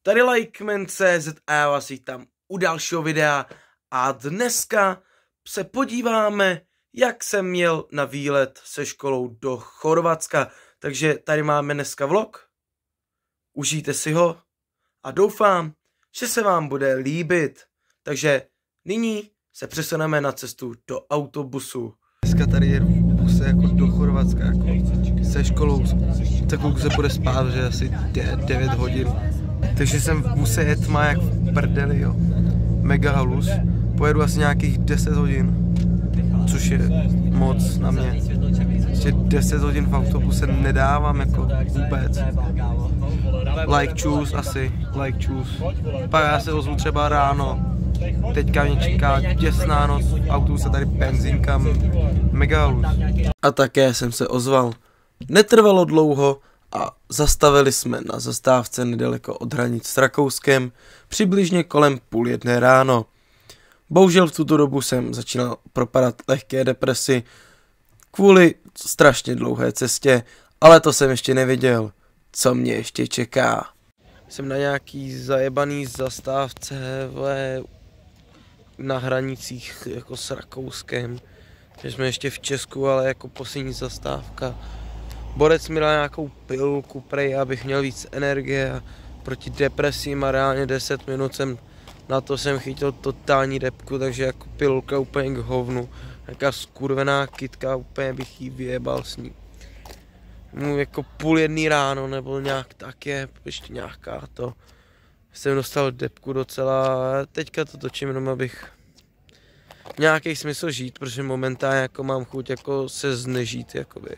Tady Likeman.cz a já vás vítám u dalšího videa a dneska se podíváme, jak jsem měl na výlet se školou do Chorvatska. Takže tady máme dneska vlog, užijte si ho a doufám, že se vám bude líbit. Takže nyní se přesuneme na cestu do autobusu. Dneska tady jedu v buse jako do Chorvatska, jako se školou, tak kolik se bude spát, že asi 9 hodin. Takže jsem v buse, je tma jak v prdeli, jo. Mega halus. Pojedu asi nějakých 10 hodin, což je moc na mě. Ještě 10 hodin v autobuse nedávám jako vůbec. Like choose asi, like choose. Pak já se ozvu třeba ráno. Teďka mě čeká těsná noc, v autobuse tady benzínka, mega halus. A také jsem se ozval. Netrvalo dlouho a zastavili jsme na zastávce nedaleko od hranic s Rakouskem, přibližně kolem 12:30 ráno. Bohužel v tuto dobu jsem začínal propadat lehké depresi kvůli strašně dlouhé cestě, ale to jsem ještě nevěděl, co mě ještě čeká. Jsem na nějaký zajebaný zastávce na hranicích jako s Rakouskem, že jsme ještě v Česku, ale jako poslední zastávka. Borec mi dal nějakou pilulku prej, abych měl víc energie a proti depresím a reálně 10 minut jsem chytil totální depku, takže jako pilulka úplně k hovnu. Nějaká skurvená kytka, úplně bych jí vyjebal s ní. Jako 12:30 ráno nebo nějak tak je, ještě nějaká to. Jsem dostal depku docela, teďka to točím jenom abych nějaký smysl žít, protože momentálně jako mám chuť jako se znežít, jakoby.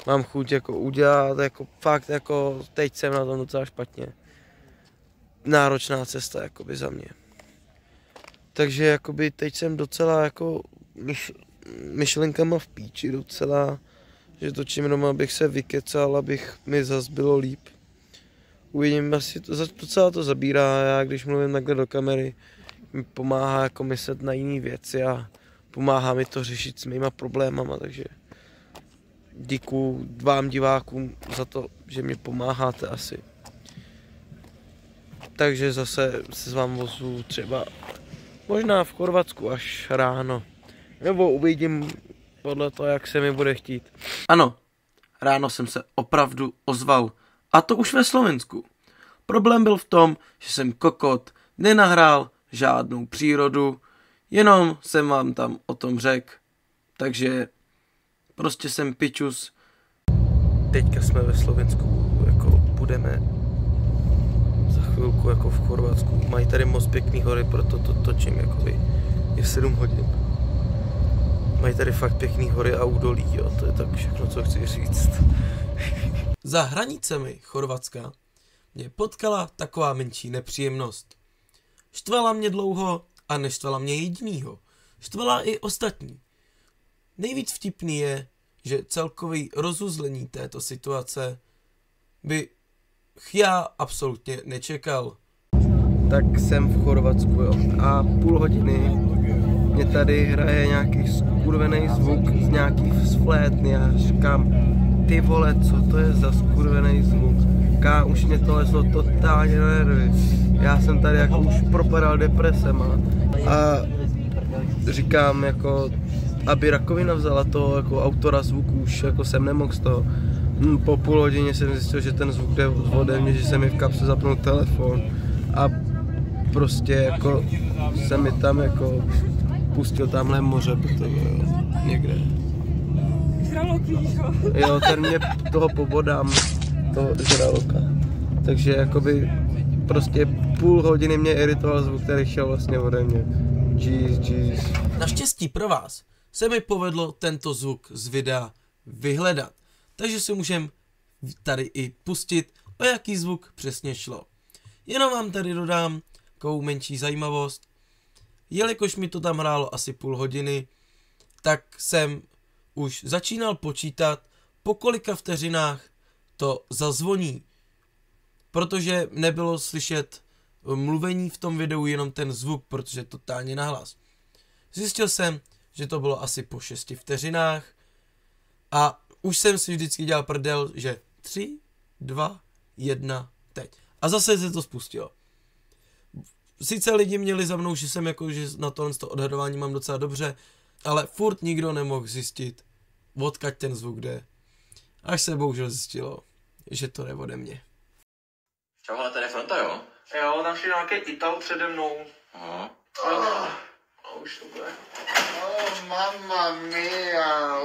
Mám chuť jako udělat, jako fakt jako teď jsem na tom docela špatně. Náročná cesta jakoby za mě. Takže jakoby teď jsem docela jako myšlenkama v píči docela, že točím jenom abych se vykecal, abych mi zas bylo líp. Uvidím, asi docela to zabírá, já když mluvím takhle do kamery, mi pomáhá jako myslet na jiné věci a pomáhá mi to řešit s mýma problémama, takže děkuju vám divákům za to, že mě pomáháte asi. Takže zase se s vám ozvu třeba možná v Chorvatsku až ráno. Nebo uvidím podle toho, jak se mi bude chtít. Ano, ráno jsem se opravdu ozval. A to už ve Slovensku. Problém byl v tom, že jsem kokot nenahrál žádnou přírodu, jenom jsem vám tam o tom řekl. Takže prostě jsem pičus. Teďka jsme ve Slovensku, jako budeme za chvilku jako v Chorvatsku. Mají tady moc pěkný hory, proto to točím, jakoby je 7 hodin. Mají tady fakt pěkný hory a údolí, jo, to je tak všechno, co chci říct. Za hranicemi Chorvatska mě potkala taková menší nepříjemnost. Štvala mě dlouho a neštvala mě jedinýho. Štvala i ostatní. Nejvíc vtipný je, že celkový rozuzlení této situace bych já absolutně nečekal. Tak jsem v Chorvatsku, jo, a půl hodiny mě tady hraje nějaký skurvený zvuk z nějaký flétny. Já říkám, ty vole, co to je za skurvený zvuk? Už mě to leslo totálně na nervy. Já jsem tady jako už propadal depresema a říkám jako, aby rakovina vzala toho jako autora zvuku, už jako jsem nemohl z toho. Po půl hodině jsem zjistil, že ten zvuk jde ode mě, že se mi v kapse zapnul telefon a prostě jako se mi tam jako pustil tamhle moře, protože někde. Jo, ten mě toho pobodám, toho žraloka. Takže jakoby prostě půl hodiny mě iritoval zvuk, který šel vlastně ode mě. Jeez. Naštěstí pro vás se mi povedlo tento zvuk z videa vyhledat. Takže si můžeme tady i pustit, o jaký zvuk přesně šlo. Jenom vám tady dodám takovou menší zajímavost. Jelikož mi to tam hrálo asi půl hodiny, tak jsem už začínal počítat, po kolika vteřinách to zazvoní. Protože nebylo slyšet mluvení v tom videu, jenom ten zvuk, protože je totálně nahlas. Zjistil jsem, že to bylo asi po 6 vteřinách a už jsem si vždycky dělal prdel, že 3, 2, 1, teď. A A zase se to spustilo. Sice lidi měli za mnou, že jsem jako, že na tohle odhadování mám docela dobře, ale furt nikdo nemohl zjistit, odkud ten zvuk jde. Až se bohužel zjistilo, že to jde ode mě. Čau, ale tady je fronta, jo? Jo, tam šli nějaký Ital přede mnou. Aha. A už to bude. Mamma mia.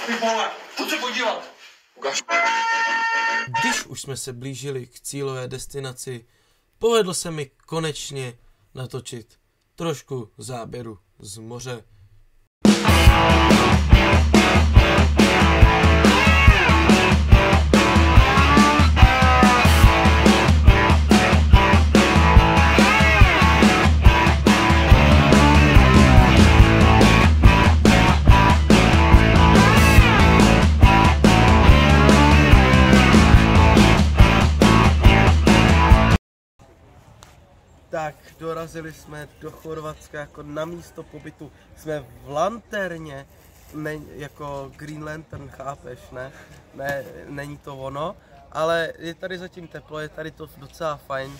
Ty vole, pojď se podívat. Ukaž. Když už jsme se blížili k cílové destinaci, povedlo se mi konečně natočit trošku záběru z moře. Tak, dorazili jsme do Chorvatska jako na místo pobytu. Jsme v Lanterně, ne, jako Green Lantern, chápeš, ne? Ne, není to ono, ale je tady zatím teplo, je tady to docela fajn.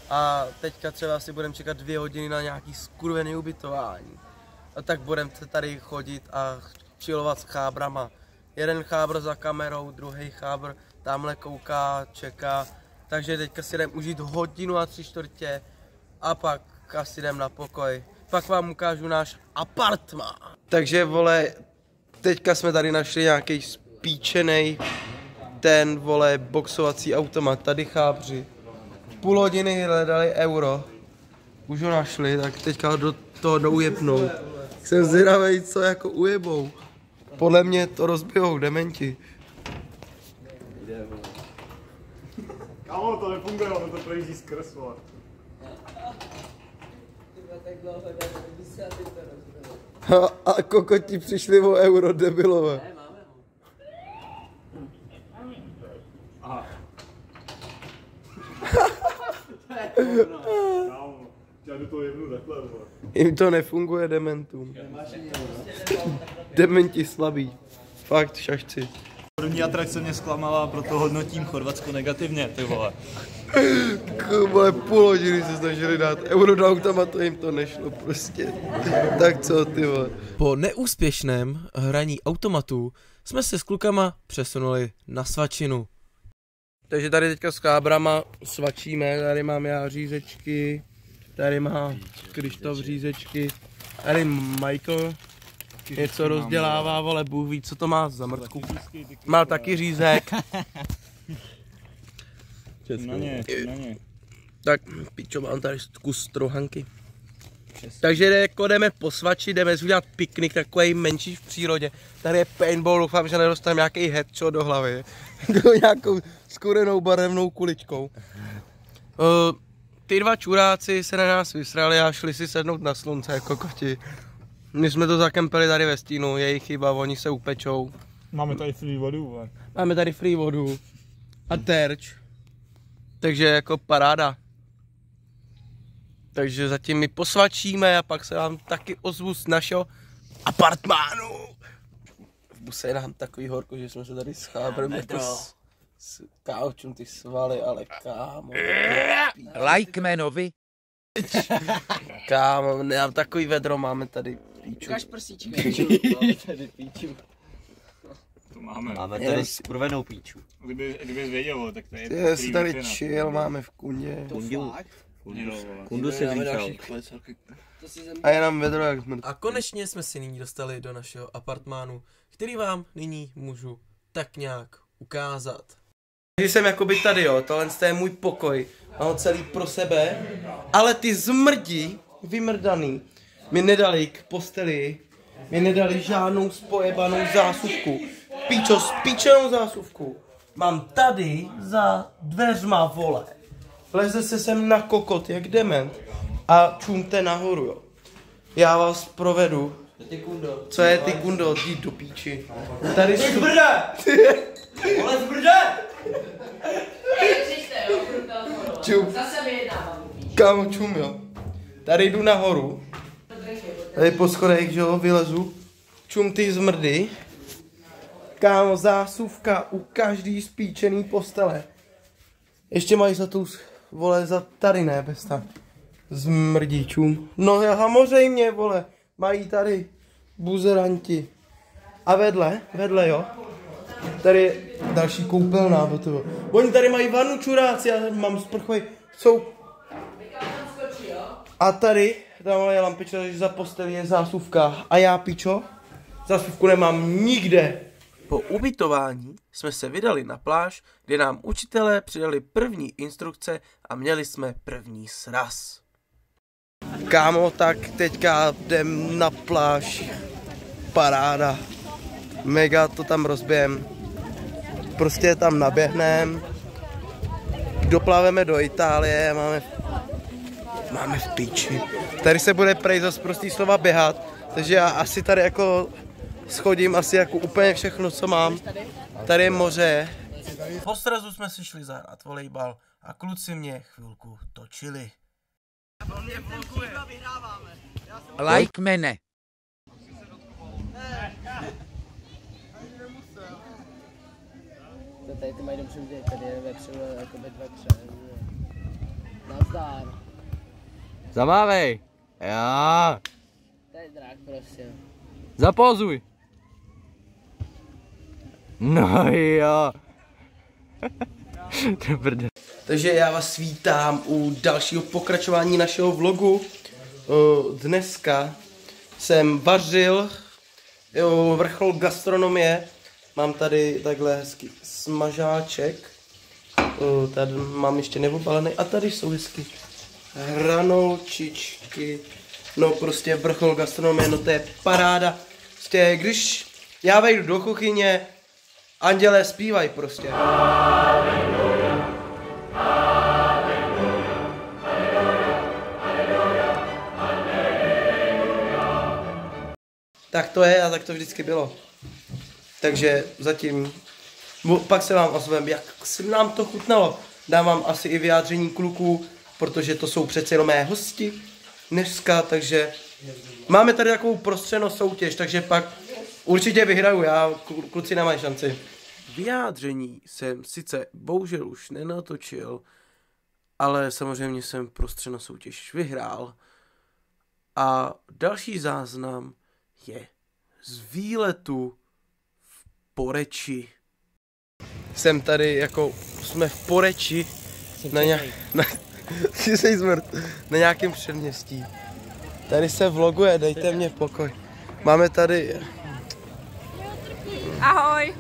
A teďka třeba si budeme čekat 2 hodiny na nějaký skurvený ubytování. A tak budeme tady chodit a chillovat s chábrama. Jeden chábr za kamerou, druhý chábr tamhle kouká, čeká. Takže teďka si jdem užít 1 hodinu a 3/4 a pak asi jdem na pokoj. Pak vám ukážu náš apartmán. Takže vole, teďka jsme tady našli nějaký spíčený ten vole boxovací automat. Tady chábři. 0,5 hodiny hledali euro. Už ho našli, tak teďka do toho doujebnou. Jsem zvědavej, co jako ujebou. Podle mě to rozbijou dementi. Kámo, to nefunguje, ono to projíždí skrz, vole. A kokoti přišli o euro, debilové. Aha. Kámo, já do toho jebnu takhle, vole. Jim to nefunguje dementům. Dementi slabí. Fakt, šašci. První atrakce mě zklamala, proto hodnotím Chorvatsko negativně, ty vole. Vole, 0,5 hodiny se snažili dát euro do automatu, jim to nešlo prostě. Tak co, ty vole. Po neúspěšném hraní automatů jsme se s klukama přesunuli na svačinu. Takže tady teďka s kábrama svačíme, tady mám já řízečky, tady má Krištof řízečky, tady Michael něco rozdělává, vole, Bůh ví, co to má za mrtku. Má taky řízek. Na ně. Tak, pičo, mám tady kus trohanky. Takže jako jdeme posvačit, jdeme udělat piknik, takový menší v přírodě. Tady je paintball, doufám, že nedostaneme nějaký headshot do hlavy. Nějakou skurenou barevnou kuličkou. Ty 2 čuráci se na nás vysrali a šli si sednout na slunce jako koti. My jsme to zakempili tady ve stínu, jejich chyba, oni se upečou. Máme tady free vodu, vole. Máme tady free vodu a terč. Takže jako paráda. Takže zatím my posvačíme a pak se vám taky ozvu z našeho apartmánu. V buse je nám takový horko, že jsme se tady s chábrem jako s káočům ty svaly, ale kámo. Lajkmenovi. Kámo, nám takový vedro máme tady píču. Ukaž prsíčka. Tady píču. To máme. Máme tady skurvenou píču. Kdybys věděl, tak to je... Ty si tady chill, máme v kundě. Kundu si říkal. A je nám vedro jak zmrt. A konečně jsme si nyní dostali do našeho apartmánu, který vám nyní můžu tak nějak ukázat. Takže jsem jakoby tady, jo, tohle je můj pokoj, mám ho celý pro sebe, ale ty zmrdi, vymrdaný, mi nedali k posteli, mi nedali žádnou spojebanou zásuvku. Píčo, spíčenou zásuvku. Mám tady za dveřma, vole. Leze se sem na kokot, jak dement. A čumte nahoru, jo. Já vás provedu. Co je ty kundo? Jdi do píči. Tady jsou... Zbrde! Vole, zbrde! Čum. Zase vyjednávám. Kámo, čum, jo. Tady jdu nahoru. Tady po schodech, že jo, vylezu. Čum ty zmrdy. Kámo, zásuvka u každý spíčený postele. Ještě mají za tu, vole, za tady ne, bez tak. Zmrdičům. No samozřejmě, vole, mají tady buzeranti. A vedle jo. Tady je další koupelná, to. Oni tady mají vanu čuráci, já mám sprchový, jsou. A tady, tam je lampička, takže za postelí je zásuvka. A já, pičo, zásuvku nemám nikde. Po ubytování jsme se vydali na pláž, kde nám učitelé přidali první instrukce a měli jsme první sraz. Kámo, tak teďka jdem na pláž. Paráda. Mega to tam rozbijem. Prostě tam naběhnem. Doplaveme do Itálie, máme v píči. Tady se bude prej za prostý slova běhat, takže já asi tady jako schodím asi jako úplně všechno, co mám. Tady je moře. Po srazu jsme si šli zahrát volejbal a kluci mě chvilku točili. Lajkmene. Tady ty mají dobře vidět, tady je vepředu jako bedvekře. Nazdár. Zamávej. Já. Tady drák prostě. Zapózuj. No jo. Takže já vás vítám u dalšího pokračování našeho vlogu. Dneska jsem vařil vrchol gastronomie. Mám tady takhle hezký smažáček. Tady mám ještě neobalený a tady jsou hezky hranolčičky. No prostě vrchol gastronomie, no to je paráda. Prostě když já vejdu do kuchyně, andělé zpívají prostě. Tak to je a tak to vždycky bylo. Takže zatím, pak se vám ozvem, jak si nám to chutnalo. Dám vám asi i vyjádření kluků, protože to jsou přece jenom mé hosti dneska, takže máme tady takovou prostřenou soutěž, takže pak určitě vyhraju, já, kluci nemají šanci. Vyjádření jsem sice bohužel už nenatočil, ale samozřejmě jsem prostřenou soutěž vyhrál. A další záznam je z výletu v Poreči. Jsem tady jako, jsme v Poreči na nějakém předměstí. Tady se vloguje, dejte mě pokoj. Máme tady... Ahoj.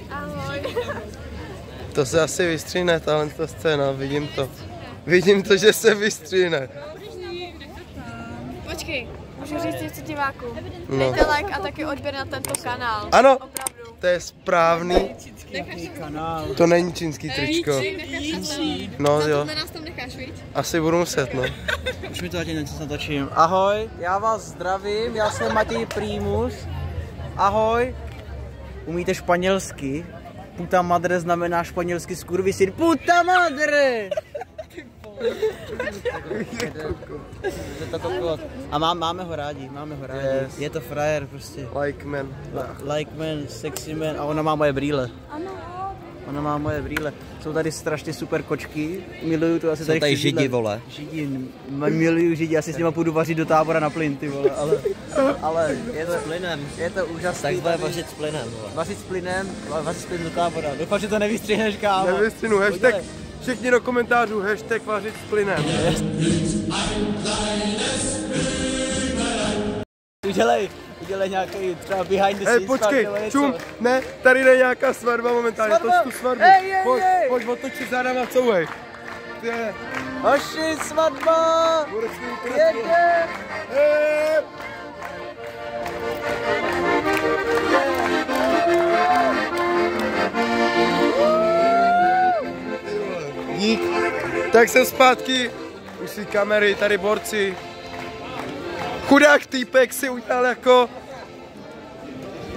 Ahoj. To se asi vystříhne, tahle scéna, vidím to, že se vystříhne. Počkej, můžu říct něco divákům. No. Dejte like a taky odběr na tento kanál. Ano, opravdu. To je správný. To není čínský tričko. No jo. Nás tam necháš, viď? Asi budu muset, no. Už mi to tady něco natočím. Ahoj, já vás zdravím, já jsem Matěj Primus. Ahoj. Umíte španělsky? Puta madre znamená španělsky skurvisin. Puta madre! A máme ho rádi, Yes. Je to frajer prostě. Like man. Like man, sexy man. A ona má moje brýle. Ona má moje brýle. Jsou tady strašně super kočky. Miluju to asi. Jsou tady židi, vole. Židi, miluju židi, asi s nima půjdu vařit do Tábora na plyn, ty vole, ale je to s plynem. Je to úžasný. Tak bude vařit s plynem, vole. Vařit s plynem do Tábora. Doufám, že to nevystřihneš, kámo. Nevystřihnu, hashtag, všichni do komentářů, hashtag vařit s plynem. Udělej nějaký třeba behind the scenes. Hej, počkej, čum, ne, tady jde nějaká svatba momentálně, toč tu svatbu. Pojď, otočit zádama, couvej. Hoši, svatba! Jede! Dík. Tak jsem zpátky, už si kamery, tady borci. Chudák týpek si udělal jako...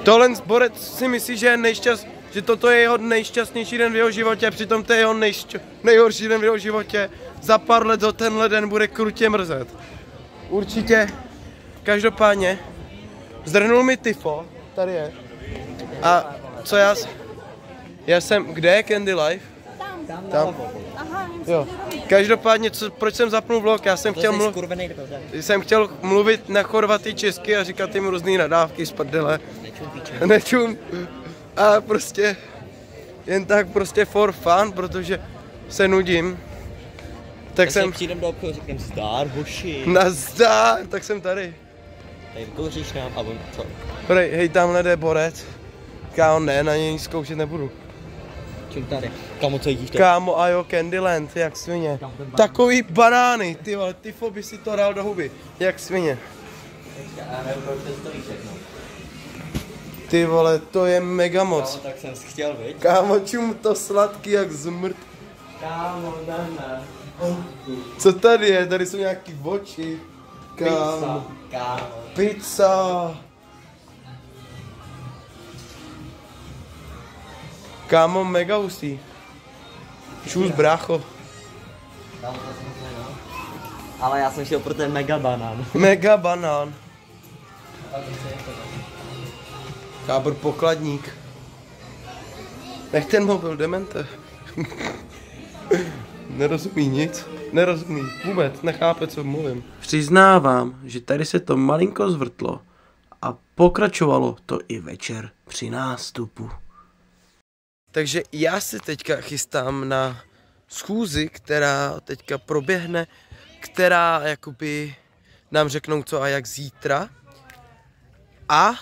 Tohle borec si myslí, že je že toto je jeho nejšťastnější den v jeho životě, přitom to je jeho nejhorší den v jeho životě. Za pár let ho tenhle den bude krutě mrzet. Určitě. Každopádně zdrhnul mi tifo, tady je. A co já jsem, kde je Candy Life? Tam. Jo. Každopádně, proč jsem zapnul vlog? Já jsem chtěl mluvit na Chorvaty česky a říkat jim různý nadávky z prdele. Nečum. A prostě jen tak prostě for fun, protože se nudím. Tak jsem... přijdem do obchodu, řeknem zdár, hoši. Nazdár, tak jsem tady. Tady kouříš nám, a on co? Hej, tamhle jde borec. Kámo, ne, na něj zkoušet nebudu. Čím tady? Kámo, co jíš teď? Kámo, a jo, Candyland, jak svině. Takový banány, ty vole, Tifo by si to dal do huby, jak svině. Ty vole, to je mega moc. Kámo, tak jsem chtěl, viď? Kámo, čum to sladký jak zmrt. Kámo, dana. Co tady je? Tady jsou nějaký oči. Kámo. Pizza. Kámo, mega hustý. Čus, brácho. Ale já jsem šel pro ten mega banán. Mega banán. Kábr pokladník. Nech ten mobil, demente. Nerozumí nic. Nerozumí. Vůbec nechápe, co mluvím. Přiznávám, že tady se to malinko zvrtlo a pokračovalo to i večer při nástupu. Takže já se teďka chystám na schůzi, která teďka proběhne, která jakoby nám řeknou co a jak zítra. A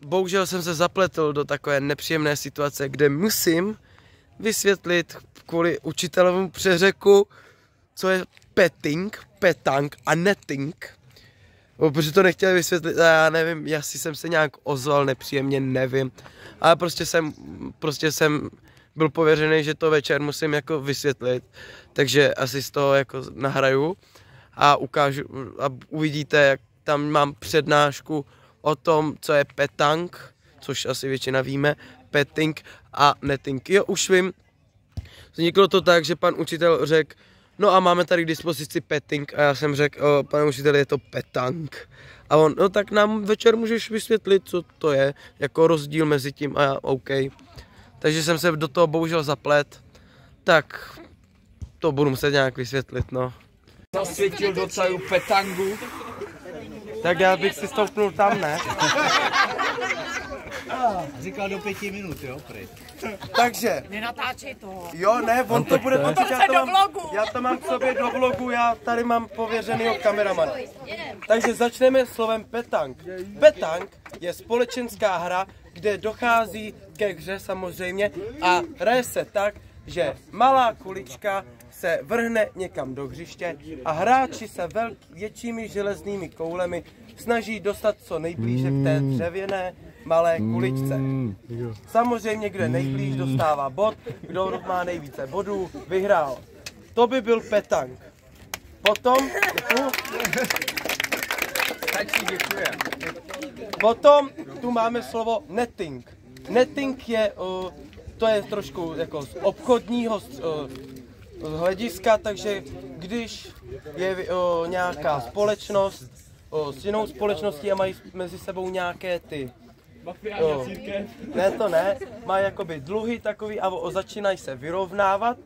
bohužel jsem se zapletl do takové nepříjemné situace, kde musím vysvětlit kvůli učitelovému přeřeku, co je petang a netting. Protože to nechtěli vysvětlit a já nevím, jestli jsem se nějak ozval nepříjemně, nevím. Ale prostě jsem byl pověřený, že to večer musím jako vysvětlit. Takže asi z toho jako nahraju a ukážu a uvidíte, jak tam mám přednášku o tom, co je petang, což asi většina víme, petting a netting. Jo, už vím, vzniklo to tak, že pan učitel řekl, no a máme tady k dispozici petting a já jsem řekl, pane učiteli, je to petang. A on, no tak nám večer můžeš vysvětlit, co to je, jako rozdíl mezi tím a já, OK. Takže jsem se do toho bohužel zaplet, tak to budu muset nějak vysvětlit, no. Zasvětil docela petangu. Tak já bych si stoupnul tam, ne? Říkal do 5 minut, jo, prej. Takže. Nenatáčej to. Jo, ne, on to bude točit, já to mám k sobě do vlogu, já tady mám pověřenýho kameramana. Takže začneme slovem petang. Petang je společenská hra, kde dochází ke hře samozřejmě a hraje se tak, že malá kulička se vrhne někam do hřiště a hráči se většími železnými koulemi snaží dostat co nejblíže k té dřevěné malé kuličce. Samozřejmě, kdo je nejblíž, dostává bod, kdo má nejvíce bodů, vyhrál. To by byl petang. Potom tu máme slovo netting. Netting je, to je trošku jako z obchodního hlediska, takže když je nějaká společnost s jinou společností a mají mezi sebou nějaké ty ne, to ne, mají jakoby dluhy takový a začínají se vyrovnávat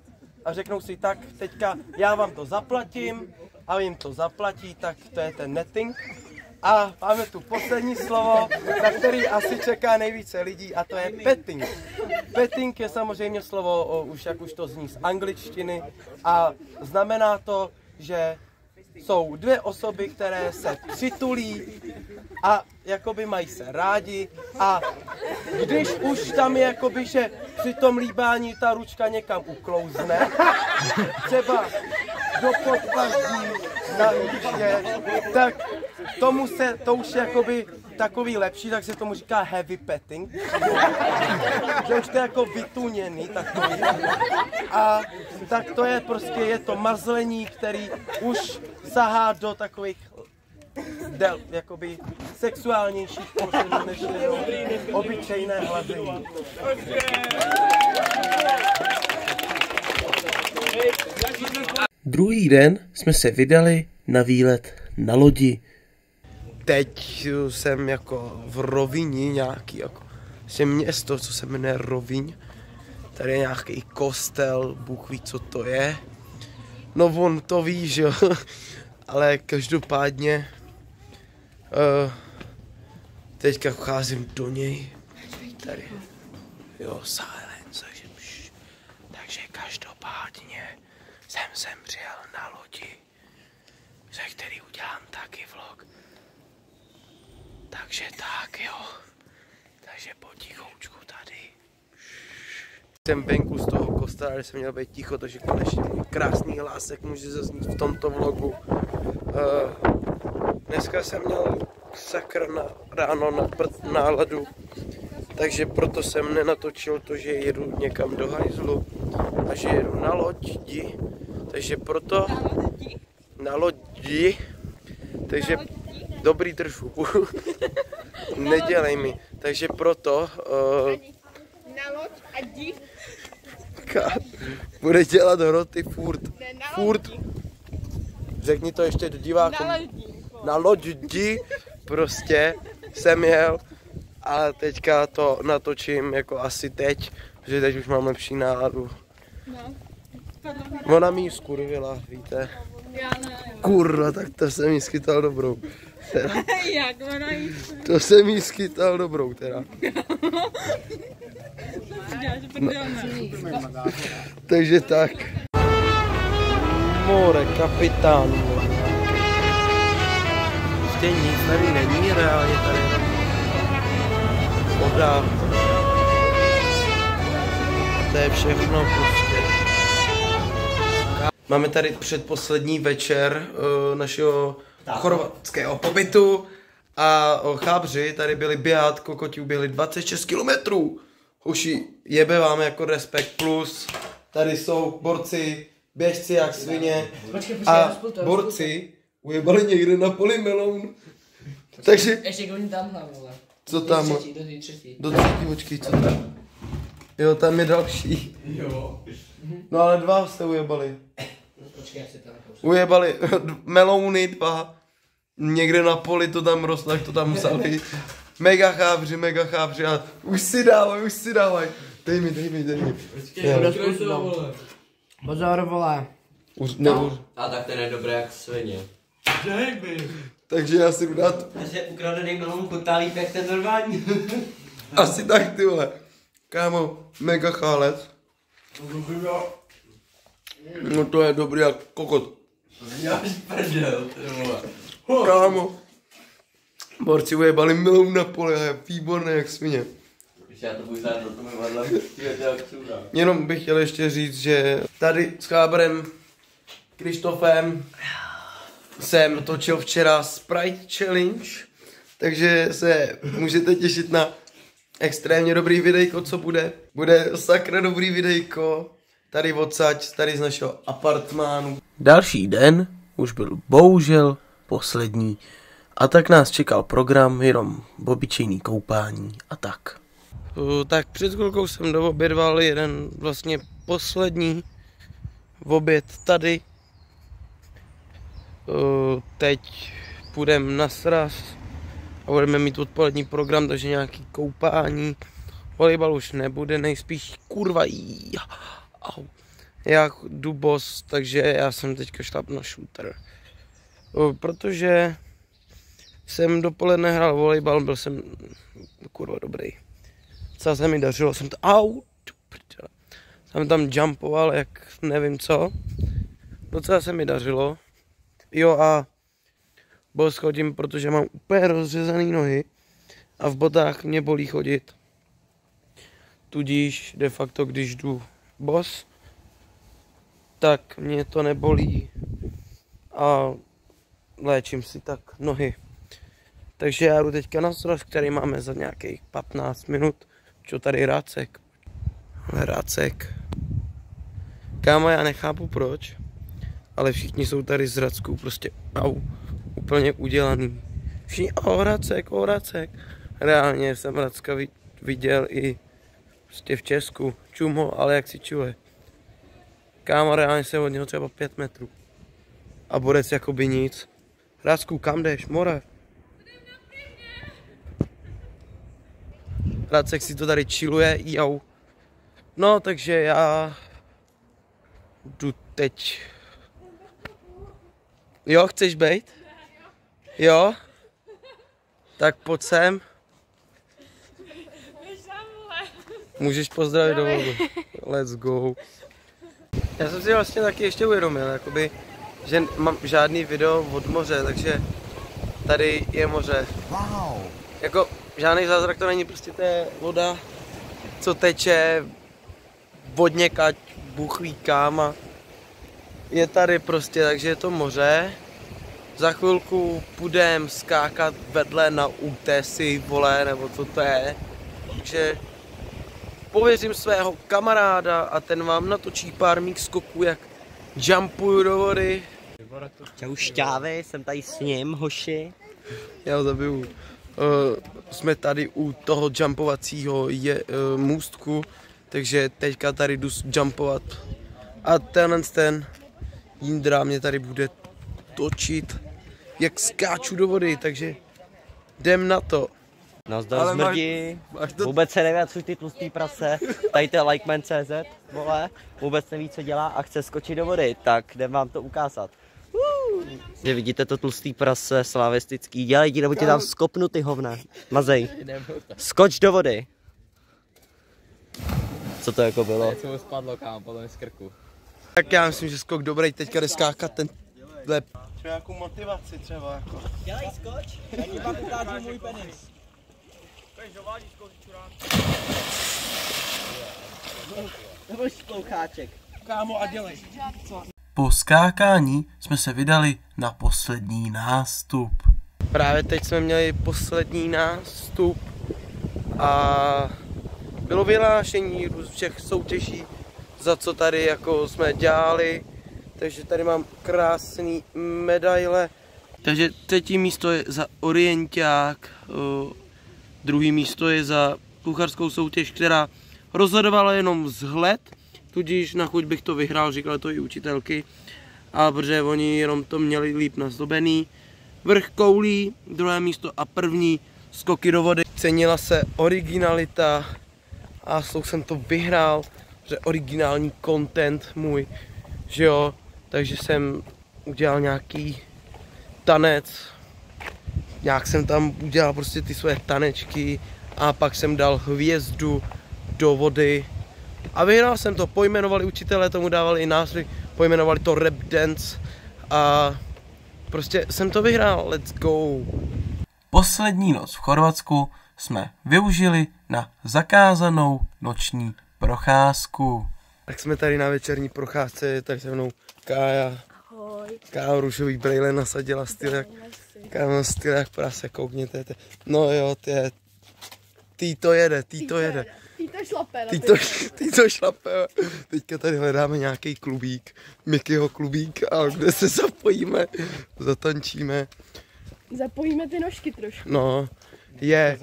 a řeknou si tak, teďka já vám to zaplatím a jim to zaplatí, tak to je ten netting. A máme tu poslední slovo, na který asi čeká nejvíce lidí a to je petting. Petting je samozřejmě slovo, už jak už to zní z angličtiny a znamená to, že jsou dvě osoby, které se přitulí a jakoby mají se rádi a když už tam je jakoby, že při tom líbání ta ručka někam uklouzne, třeba do podpaždí na hřiště, tak to už je jakoby takový lepší, tak se tomu říká heavy petting, že už to je jako vytuněný takový. A tak to je prostě, je to mazlení, který už sahá do takových jakoby sexuálnějších pořadů, než obyčejné hlazení. Druhý den jsme se vydali na výlet na lodi. Teď jsem jako v Rovině nějaký, jako město, co se jmenuje Roviň. Tady je nějaký kostel, Bůh ví, co to je. No on to ví, že jo. Ale každopádně teďka vcházím do něj. Tady. Jo, silence. Takže každopádně jsem sem přijel na lodi, ze který udělám taky vlog. Takže tak jo. Takže potichoučku tady. Jsem venku z toho kostela, že jsem měl být ticho, takže konečně můj krásný hlásek může zaznít v tomto vlogu. Dneska jsem měl sakra ráno na prd náladu, takže proto jsem nenatočil to, že jedu někam do hajzlu a že jedu na lodi, takže proto na lodi, takže dobrý držu, nedělej mi, takže proto Na loď a jdi. bude dělat hroty furt. Řekni to ještě do diváků. Na lodi prostě jsem jel a teďka to natočím jako asi teď, protože teď už mám lepší náladu. Ona mi skurvila, víte. Kurva, tak to jsem jí schytal dobrou. Jak ona jí? To jsem jí schytal dobrou teda. No. Takže tak. More, kapitán. Prostě nic tady není, reálně tady jenom voda. To je všechno prostě. Máme tady předposlední večer našeho chorvatského pobytu a chábři tady byli běhat, kokoti uběhli 26 kilometrů. Hoši, jebe vám jako Respekt Plus, tady jsou borci, běžci jak svině a borci ujebali někde na poli meloun. Takže... Ještě koní tamhle, vole. Co tam? Do třetí. Do třetí, počkej, co tam? Jo, tam je další. Jo. No ale dva jste ujebali. Počkej, já si tam Ujebali melouny dva. Někde na poli to tam rostlo, jak to tam vzali. Mega chábři a už si dávaj. Dej mi. Pozor, vole. A tak ten je dobré jak svině. Takže já si jdu dát Takže ukradený melon chutná líp jak ten normální. asi tak, ty vole. Kámo, mega chálec. No to je dobrý jak kokot. Já prdel, ty vole. Kámo. Borci ujebali meloun na poli a je výborné jak svině. Když já to budu znát, to mi vadla, Jenom bych chtěl ještě říct, že tady s chábrem Krištofem jsem točil včera Sprite Challenge, takže se můžete těšit na extrémně dobrý videjko, co bude. Bude sakra dobrý videjko, tady odsaď, tady z našeho apartmánu. Další den už byl bohužel poslední a tak nás čekal program, jenom obyčejný koupání a tak. Tak před chvilkou jsem doobědval jeden vlastně poslední oběd tady. Teď půjdeme na sraz a budeme mít odpolední program, takže nějaký koupání. Volejbal už nebude, nejspíš kurva au. Já jdu boss, takže já jsem teďka šlap na shooter. Protože jsem dopoledne hrál volejbal, byl jsem kurva dobrý. Docela se mi dařilo, jsem tam jumpoval, jak nevím co. Docela se mi dařilo. Jo a boss chodím, protože mám úplně rozřezaný nohy a v botách mě bolí chodit. Tudíž de facto, když jdu boss, tak mě to nebolí a léčím si tak nohy. Takže já jdu teďka na sraz, který máme za nějakých 15 minut. Čo tady Rácek? Rácek. Kámo, já nechápu proč, ale všichni jsou tady z Hradsku, prostě úplně udělaný. Všichni, Hradcek. Reálně jsem Hradska viděl i prostě v Česku. Čumo, ale jak si čuje. Kámo, reálně se od něho třeba 5 metrů. A Borec jakoby nic. Hradsku, kam jdeš, more? Hradcek si to tady chilluje, jau. No, takže já jdu teď Jo, chceš bejt? Jo? Tak pojď sem. Můžeš pozdravit do vlogu. Let's go. Já jsem si vlastně taky ještě uvědomil, jakoby, že mám žádný video od moře, takže tady je moře. Wow. Jako žádný zázrak to není, prostě to je voda, co teče vodněkať, Bůh ví kam a je tady prostě, takže je to moře. Za chvilku půjdem skákat vedle na útesy, vole, nebo co to je. Takže pověřím svého kamaráda a ten vám natočí pár mých skoků, jak jumpuju do vody. Čau šťávy, jsem tady s ním, hoši. Já ho zabiju. Jsme tady u toho jumpovacího můstku, takže teďka tady jdu jumpovat. A ten Jindra mě tady bude točit, jak skáču do vody, takže jdem na to. Nazdar smrdí, vůbec se nevyjadřuj ty tlustý prase, tady to je Likeman.cz, vole, vůbec neví, co dělá a chce skočit do vody, tak jdem vám to ukázat. Že vidíte to tlustý prase, slavistický, dělej ti, nebo ti tam skopnu ty hovna, mazej, skoč do vody. Co to jako bylo? Co mu spadlo, kámo, podle mě z krku. Tak já myslím, že skok dobrý, teďka jde skákat ten lep. Třeba nějakou motivaci třeba jako. Dělej skoč, já ti pak ukážu můj penis. Nebo šploucháček. Kámo a dělej. Po skákání jsme se vydali na poslední nástup. Právě teď jsme měli poslední nástup a bylo vyhlášení všech soutěží, za co tady jako jsme dělali. Takže tady mám krásný medaile. Takže třetí místo je za orienták, druhý místo je za kuchařskou soutěž, která rozhodovala jenom vzhled, tudíž na chuť bych to vyhrál, říkali to i učitelky, ale protože oni jenom to měli líp nazdobený. Vrch koulí, druhé místo a první skoky do vody. Cenila se originalita a s tou jsem to vyhrál, protože originální content můj, že jo, takže jsem udělal nějaký tanec, nějak jsem tam udělal prostě ty své tanečky a pak jsem dal hvězdu do vody a vyhrál jsem to. Pojmenovali učitelé, tomu dávali i názvy, pojmenovali to rap dance a prostě jsem to vyhrál, let's go. Poslední noc v Chorvatsku jsme využili na zakázanou noční procházku. Tak jsme tady na večerní procházce, tady se mnou Kája. Ahoj. Kája rušový brejle nasadila styl jak prase, koukněte. No jo, ty to jede. Ty to šlape. Teďka tady hledáme nějaký klubík, Mikyho klubík, a kde se zapojíme, zatančíme. Zapojíme ty nožky trošku. No, je.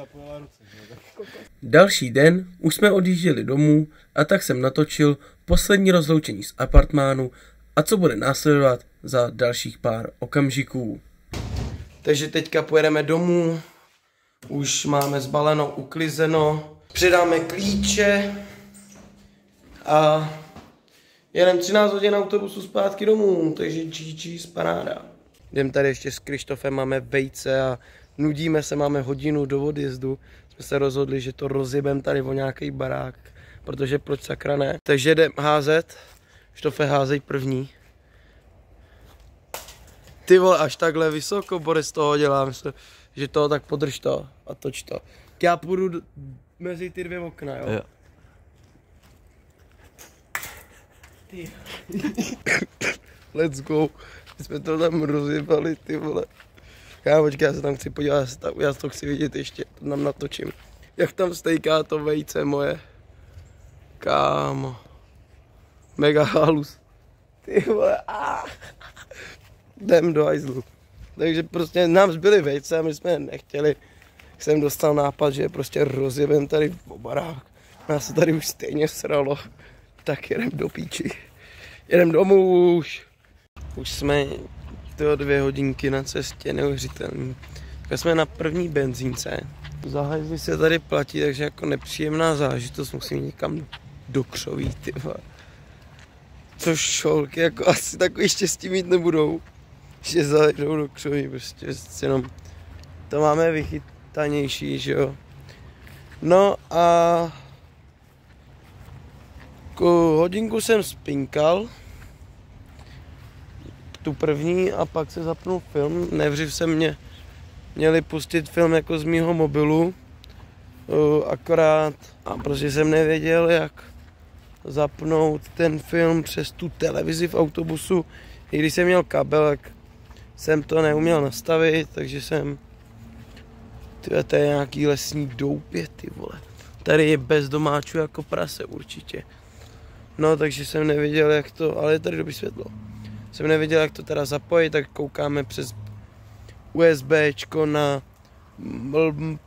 Další den už jsme odjížděli domů a tak jsem natočil poslední rozloučení z apartmánu a co bude následovat za dalších pár okamžiků. Takže teďka pojedeme domů, už máme zbaleno, uklizeno, předáme klíče a jedeme 13 hodin autobusu zpátky domů, takže GG, paráda. Jdem tady ještě s Krištofem, máme vejce a nudíme se, máme hodinu do odjezdu. Jsme se rozhodli, že to rozjebem tady o nějaký barák, protože proč sakra ne. Takže jdem házet, Štofe, házej první. Ty vole, až takhle vysoko Boris toho dělá, myslím, že to tak podrž to a toč to. Já půjdu mezi ty dvě okna, jo? Ty. Let's go. My jsme to tam rozjebali, ty vole. Počkej, já se tam chci podívat, já to chci vidět ještě, to tam natočím. Jak tam stejká to vejce moje. Kámo. Mega halus. Ty vole, jdem do hajzlu. Takže prostě nám zbyly vejce a my jsme nechtěli. Jsem dostal nápad, že prostě rozjebem tady v barák. Nás se tady už stejně sralo. Tak jedem do píči. Jedem domů už. Už jsme 2 hodinky na cestě, neuvěřitelný. Tak jsme na první benzínce. Za hajzly se tady platí, takže jako nepříjemná zážitost, musím někam do křoví, ty vole. Což šolky jako asi takový štěstí mít nebudou. že zajdou do křoví, prostě jenom to máme vychytanější, že jo. No a hodinku jsem spinkal, tu první, a pak se zapnul film. Nevřiv se měli pustit film jako z mýho mobilu, akorát a prostě jsem nevěděl, jak zapnout ten film přes tu televizi v autobusu. I když jsem měl kabelek, jsem to neuměl nastavit, takže jsem... To je nějaký lesní doupě, ty vole. Tady je bez domáčů jako prase určitě. No, takže jsem nevěděl, jak to, ale je tady dobrý světlo. Jsem nevěděl, jak to teda zapojit, tak koukáme přes USBčko na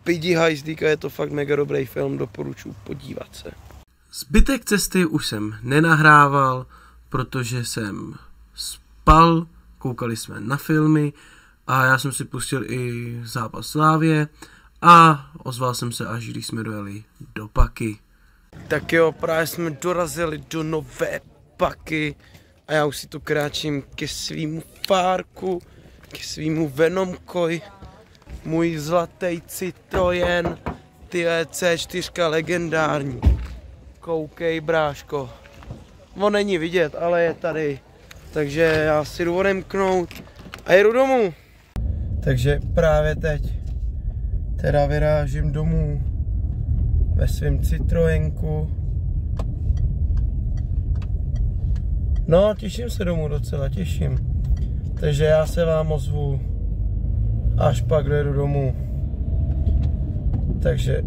Pidi Hajzdíka, je to fakt mega dobrý film, doporučuji podívat se. Zbytek cesty už jsem nenahrával, protože jsem spal, koukali jsme na filmy a já jsem si pustil i zápas Slávie a ozval jsem se, až když jsme dojeli do Paky. Tak jo, právě jsme dorazili do Nové Paky a já už si tu kráčím ke svýmu fárku, ke svýmu Venomkoj, můj zlatý Citroen, ty C4 legendární. Koukej, bráško. On není vidět, ale je tady. Takže já si jdu odemknout a jedu domů. Takže právě teď teda vyrážím domů ve svém Citroenku. No, těším se domů docela, těším. Takže já se vám ozvu, až pak dojedu domů. Takže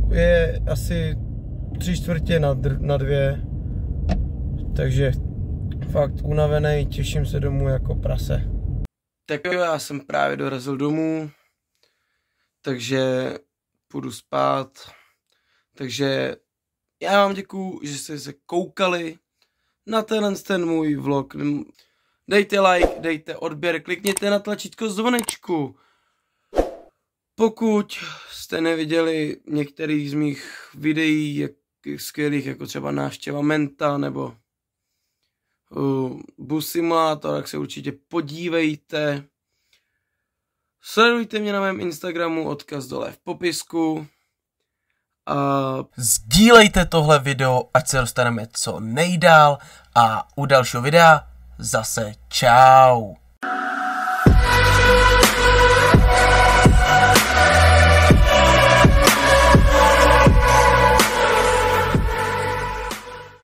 je asi 3/4 takže fakt unavený, těším se domů jako prase. Tak jo, já jsem právě dorazil domů, takže půjdu spát. Takže já vám děkuju, že jste se koukali na ten můj vlog. Dejte like, dejte odběr, klikněte na tlačítko zvonečku. Pokud jste neviděli některých z mých videí skvělých, jako třeba návštěva Menta nebo Bus Simulator, tak se určitě podívejte. Sledujte mě na mém Instagramu, odkaz dole v popisku. A sdílejte tohle video, ať se dostaneme co nejdál. A u dalšího videa zase čau.